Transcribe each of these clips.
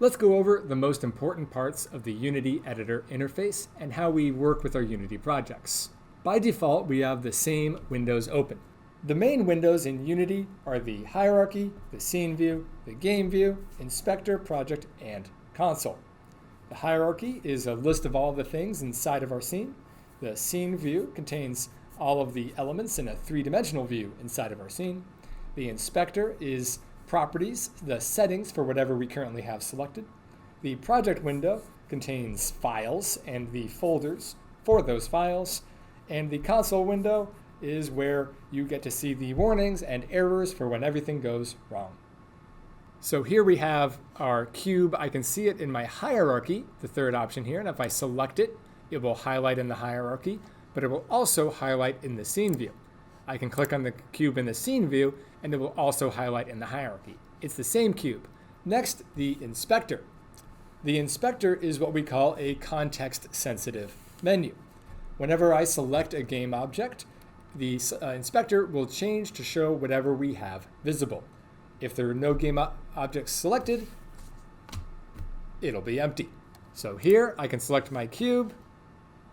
Let's go over the most important parts of the Unity editor interface and how we work with our Unity projects. By default, we have the same windows open. The main windows in Unity are the hierarchy, the scene view, the game view, inspector, project, and console. The hierarchy is a list of all the things inside of our scene. The scene view contains all of the elements in a three-dimensional view inside of our scene. The inspector is properties, the settings for whatever we currently have selected. The project window contains files and the folders for those files. And the console window is where you get to see the warnings and errors for when everything goes wrong. So here we have our cube. I can see it in my hierarchy, the third option here. And if I select it, it will highlight in the hierarchy, but it will also highlight in the scene view. I can click on the cube in the scene view, and it will also highlight in the hierarchy. It's the same cube. Next, the inspector. The inspector is what we call a context-sensitive menu. Whenever I select a game object, the inspector will change to show whatever we have visible. If there are no game objects selected, it'll be empty. So here I can select my cube,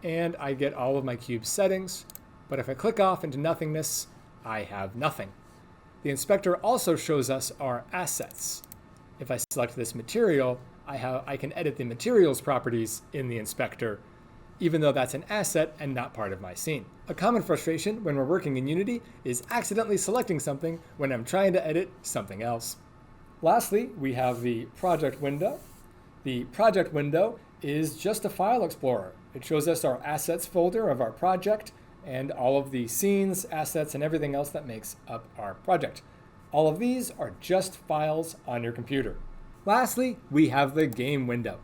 and I get all of my cube settings. But if I click off into nothingness, I have nothing. The inspector also shows us our assets. If I select this material, I can edit the materials properties in the inspector, even though that's an asset and not part of my scene. A common frustration when we're working in Unity is accidentally selecting something when I'm trying to edit something else. Lastly, we have the project window. The project window is just a file explorer. It shows us our assets folder of our project and all of the scenes, assets, and everything else that makes up our project. All of these are just files on your computer. Lastly, we have the game window.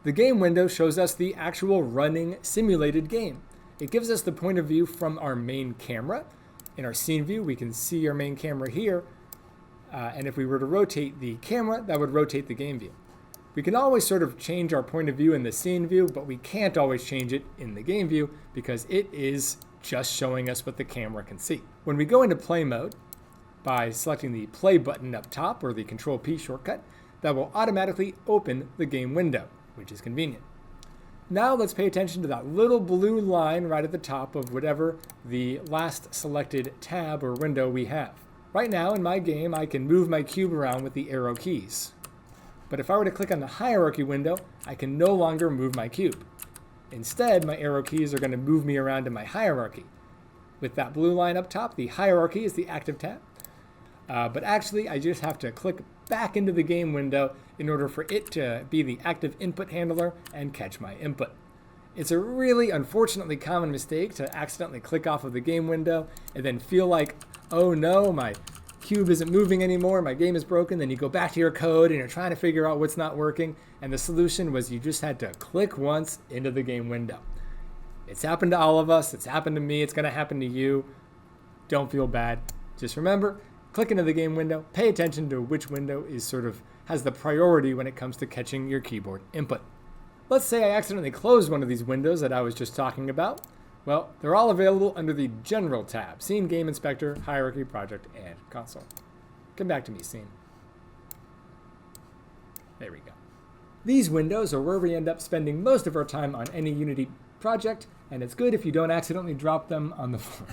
The game window shows us the actual running simulated game. It gives us the point of view from our main camera. In our scene view, we can see our main camera here. And if we were to rotate the camera, that would rotate the game view. We can always sort of change our point of view in the scene view, but we can't always change it in the game view because it is just showing us what the camera can see. When we go into play mode, by selecting the play button up top or the Control P shortcut, that will automatically open the game window, which is convenient. Now let's pay attention to that little blue line right at the top of whatever the last selected tab or window we have. Right now in my game, I can move my cube around with the arrow keys. But if I were to click on the hierarchy window, I can no longer move my cube. Instead, my arrow keys are going to move me around in my hierarchy. With that blue line up top, the hierarchy is the active tab. But actually, I just have to click back into the game window in order for it to be the active input handler and catch my input. It's a really unfortunately common mistake to accidentally click off of the game window and then feel like, oh no, my cube isn't moving anymore, my game is broken. Then you go back to your code and you're trying to figure out what's not working. And the solution was you just had to click once into the game window. It's happened to all of us. It's happened to me. It's going to happen to you. Don't feel bad. Just remember, click into the game window. Pay attention to which window is has the priority when it comes to catching your keyboard input. Let's say I accidentally closed one of these windows that I was just talking about. Well, they're all available under the General tab: Scene, Game Inspector, Hierarchy, Project, and Console. Come back to me, Scene. There we go. These windows are where we end up spending most of our time on any Unity project, and it's good if you don't accidentally drop them on the floor.